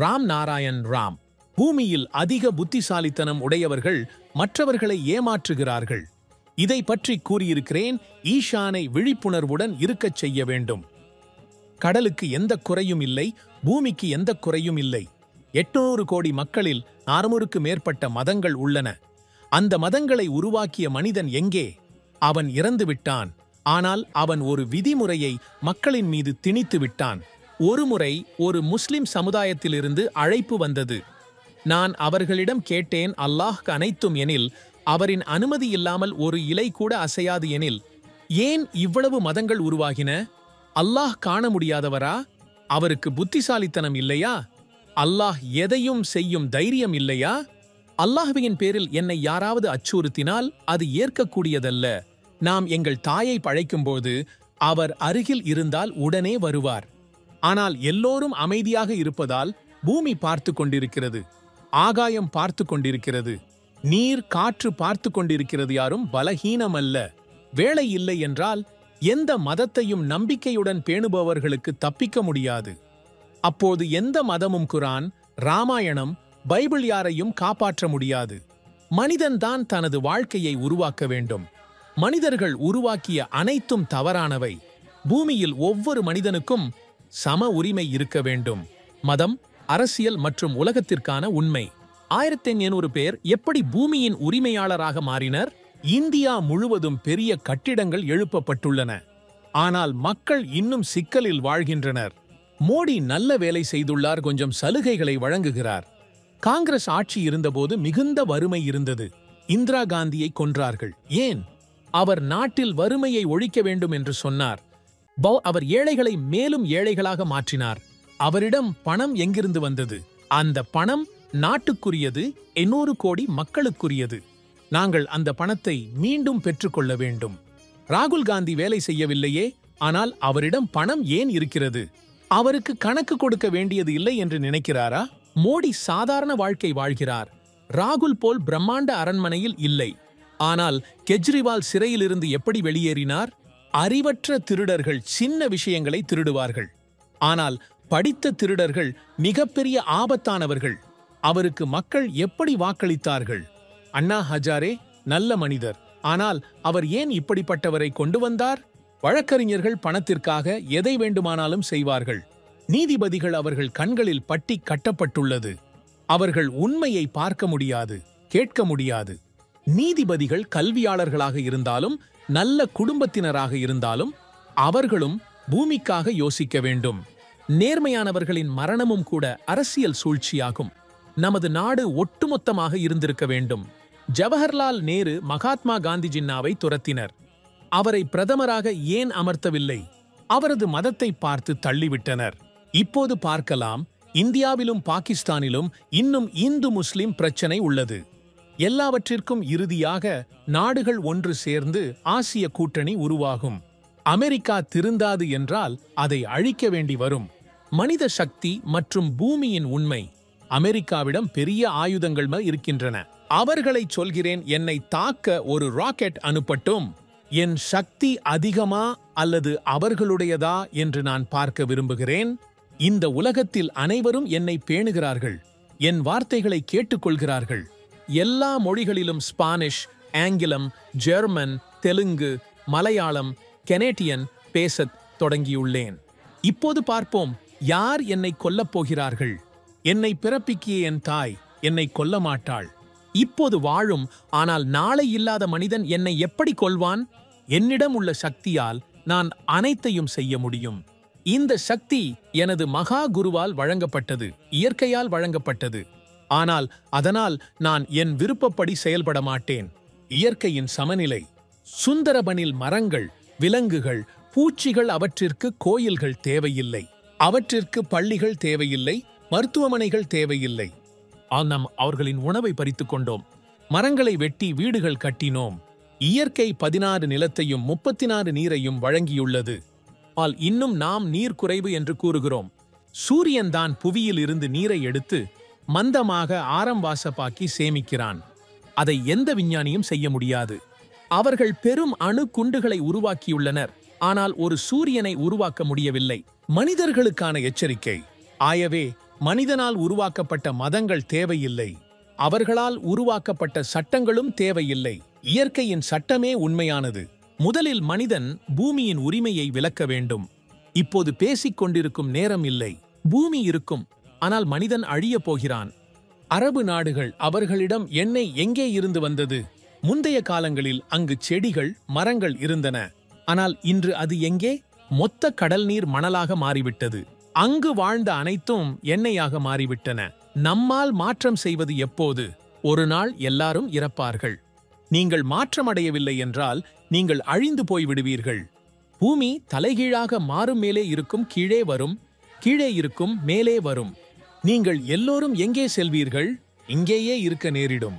ராம் நாராயண் ராம். பூமியில் அதிக புத்திசாலித்தனம் உடையவர்கள் மற்றவர்களை ஏமாற்றுகிறார்கள். இதை பற்றி கூறியிருக்கிறேன். ஈஷானை விழிப்புணர்வுடன் இருக்கச் செய்ய வேண்டும். கடலுக்கு எந்த குறையும் இல்லை, பூமிக்கு எந்த குறையும் இல்லை. 800 கோடி மக்களில் 600க்கு மேற்பட்ட மதங்கள் உள்ளன. அந்த மதங்களை உருவாக்கிய மனிதன் எங்கே? அவன் இறந்து விட்டான். ஆனால் அவன் ஒரு விதிமுறையை மக்களின் மீது திணித்து விட்டான். ஒருமுறை ஒரு முஸ்லிம் சமுதாயத்திலிருந்து அழைப்பு வந்தது. நான் அவர்களிடம் கேட்டேன், அல்லாஹ் அனைத்தும் எனில், அவரின் அனுமதி இல்லாமல் ஒரு இலை கூட அசையாது எனில், ஏன் இவ்வளவு மதங்கள் உருவாகின? அல்லாஹ் காண முடியாதவரா? அவருக்கு புத்திசாலித்தனம் இல்லையா? அல்லாஹ் எதையும் செய்யும் தைரியம் இல்லையா? அல்லாஹ்வின் பேரில் என்னை யாராவது அச்சுறுத்தினால் அது ஏற்கக்கூடியதல்ல. நாம் எங்கள் தாயை பழைக்கும்போது அவர் அருகில் இருந்தால் உடனே வருவார். ஆனால் எல்லோரும் அமைதியாக இருப்பதால் பூமி பார்த்து கொண்டிருக்கிறது, ஆகாயம் பார்த்து கொண்டிருக்கிறது, நீர் காற்று பார்த்து கொண்டிருக்கிறது. யாரும் பலஹீனமல்ல. வேலை இல்லை என்றால் எந்த மதத்தையும் நம்பிக்கையுடன் பேணுபவர்களுக்கு தப்பிக்க முடியாது. அப்போது எந்த மதமும், குரான், ராமாயணம், பைபிள் யாரையும் காப்பாற்ற முடியாது. மனிதன்தான் தனது வாழ்க்கையை உருவாக்க வேண்டும். மனிதர்கள் உருவாக்கிய அனைத்தும் தவறானவை. பூமியில் ஒவ்வொரு மனிதனுக்கும் சம உரிமை இருக்க வேண்டும். மதம், அரசியல் மற்றும் உலகத்திற்கான உண்மை. 1500 பேர் எப்படி பூமியின் உரிமையாளராக மாறினர்? இந்தியா முழுவதும் பெரிய கட்டிடங்கள் எழுப்பப்பட்டுள்ளன. ஆனால் மக்கள் இன்னும் சிக்கலில் வாழ்கின்றனர். மோடி நல்ல வேலை செய்துள்ளார், கொஞ்சம் சலுகைகளை வழங்குகிறார். காங்கிரஸ் ஆட்சி இருந்தபோது மிகுந்த வறுமை இருந்தது. இந்திரா காந்தியை கொன்றார்கள். ஏன்? அவர் நாட்டில் வறுமையை ஒழிக்க வேண்டும் என்று சொன்னார். அவர் ஏழைகளை மேலும் ஏழைகளாக மாற்றினார். அவரிடம் பணம் எங்கிருந்து வந்தது? அந்த பணம் நாட்டுக்குரியது, 800 கோடி மக்களுக்குரியது. நாங்கள் அந்த பணத்தை மீண்டும் பெற்றுக்கொள்ள வேண்டும். ராகுல் காந்தி வேலை செய்யவில்லையே, ஆனால் அவரிடம் பணம் ஏன் இருக்கிறது? அவருக்கு கணக்கு கொடுக்க வேண்டியது இல்லை என்று நினைக்கிறாரா? மோடி சாதாரண வாழ்க்கை வாழ்கிறார். ராகுல் போல் பிரம்மாண்ட அரண்மனையில் இல்லை. ஆனால் கெஜ்ரிவால் சிறையிலிருந்து எப்படி வெளியேறினார்? அறிவற்ற திருடர்கள் சின்ன விஷயங்களை திருடுவார்கள். ஆனால் படித்த திருடர்கள் மிகப்பெரிய ஆபத்தானவர்கள். அவருக்கு மக்கள் எப்படி வாக்களித்தார்கள்? அண்ணா ஹஜாரே நல்ல மனிதர். ஆனால் அவர் ஏன் இப்படிப்பட்டவரை கொண்டு வந்தார்? வழக்கறிஞர்கள் பணத்திற்காக எதை வேண்டுமானாலும் செய்வார்கள். நீதிபதிகள் அவர்கள் கண்களில் பட்டி கட்டப்பட்டுள்ளது. அவர்கள் உண்மையை பார்க்க முடியாது, கேட்க முடியாது. நீதிபதிகள் கல்வியாளர்களாக இருந்தாலும் நல்ல குடும்பத்தினராக இருந்தாலும் அவர்களும் பூமிக்காக யோசிக்க வேண்டும். நேர்மையானவர்களின் மரணமும் கூட அரசியல் சூழ்ச்சியாகும். நமது நாடு ஒட்டுமொத்தமாக இருந்திருக்க வேண்டும். ஜவஹர்லால் நேரு மகாத்மா காந்தி ஜின்னாவை துரத்தினர். அவரை பிரதமராக ஏன் அமர்த்தவில்லை? அவரது மதத்தை பார்த்து தள்ளிவிட்டனர். இப்போது பார்க்கலாம், இந்தியாவிலும் பாகிஸ்தானிலும் இன்னும் இந்து முஸ்லிம் பிரச்சனை உள்ளது. எல்லாவற்றிற்கும் இறுதியாக நாடுகள் ஒன்று சேர்ந்து ஆசிய கூட்டணி உருவாகும். அமெரிக்கா திருந்தாது என்றால் அதை அழிக்க வேண்டி வரும். மனித சக்தி மற்றும் பூமியின் உண்மை. அமெரிக்காவிடம் பெரிய ஆயுதங்கள் இருக்கின்றன. அவர்களை சொல்கிறேன், என்னை தாக்க ஒரு ராக்கெட் அனுப்பட்டும். என் சக்தி அதிகமா அல்லது அவர்களுடையதா என்று நான் பார்க்க விரும்புகிறேன். இந்த உலகத்தில் அனைவரும் என்னை பேணுகிறார்கள். என் வார்த்தைகளை கேட்டுக்கொள்கிறார்கள். எல்லா மொழிகளிலும் ஸ்பானிஷ், ஆங்கிலம், ஜெர்மன், தெலுங்கு, மலையாளம், கெனேடியன் பேசத் தொடங்கியுள்ளேன். இப்போது பார்ப்போம், யார் என்னை கொல்லப் போகிறார்கள்? என்னை பிறப்பிக்கிய என் தாய் என்னை கொல்ல மாட்டாள். இப்போது வாழும் ஆனால் நாளை இல்லாத மனிதன் என்னை எப்படி கொல்வான்? என்னிடம் உள்ள சக்தியால் நான் அனைத்தையும் செய்ய முடியும். இந்த சக்தி எனது மகா குருவால் வழங்கப்பட்டது, இயற்கையால் வழங்கப்பட்டது. ஆனால் அதனால் நான் என் விருப்பப்படி செயல்பட மாட்டேன். இயற்கையின் சமநிலை. சுந்தரபனில் மரங்கள், விலங்குகள், பூச்சிகள், அவற்றிற்கு கோயில்கள் தேவையில்லை. அவற்றிற்கு பள்ளிகள் தேவையில்லை, மருத்துவமனைகள் தேவையில்லை. நாம் அவர்களின் உணவை பறித்துக் கொண்டோம். மரங்களை வெட்டி வீடுகள் கட்டினோம். இயற்கை 16 நிலத்தையும் 34 நீரையும் வழங்கியுள்ளது. இன்னும் நாம் நீர் குறைவு என்று கூறுகிறோம். சூரியன்தான் புவியில் இருந்து நீரை எடுத்து மந்தமாக ஆரம் வாசப்பாக்கி சேமிக்கிறான். அதை எந்த விஞ்ஞானியும் செய்ய முடியாது. அவர்கள் பெரும் அணு குண்டுகளை உருவாக்கியுள்ளனர், ஆனால் ஒரு சூரியனை உருவாக்க முடியவில்லை. மனிதர்களுக்கான எச்சரிக்கை. ஆயவே மனிதனால் உருவாக்கப்பட்ட மதங்கள் தேவையில்லை. அவர்களால் உருவாக்கப்பட்ட சட்டங்களும் தேவையில்லை. இயற்கையின் சட்டமே உண்மையானது. முதலில் மனிதன் பூமியின் உரிமையை விலக்க வேண்டும். இப்போது பேசிக் கொண்டிருக்கும் நேரம் இல்லை. பூமி இருக்கும், ஆனால் மனிதன் அழியப் போகிறான். அரபு நாடுகள் அவர்களிடம் எண்ணெய் எங்கே இருந்து வந்தது? முந்தைய காலங்களில் அங்கு செடிகள், மரங்கள் இருந்தன. ஆனால் இன்று அது எங்கே? மொத்த கடல் நீர் மணலாக மாறிவிட்டது. அங்கு வாழ்ந்த அனைத்தும் எண்ணெயாக மாறிவிட்டன. நம்மால் மாற்றம் செய்வது எப்போது? ஒரு நாள் எல்லாரும் இறப்பார்கள். நீங்கள் மாற்றமடையவில்லை என்றால் நீங்கள் அழிந்து போய்விடுவீர்கள். பூமி தலைகீழாக மாறும். மேலே இருக்கும் கீழே வரும், கீழே இருக்கும் மேலே வரும். நீங்கள் எல்லோரும் எங்கே செல்வீர்கள்? இங்கேயே இருக்க நேரிடும்.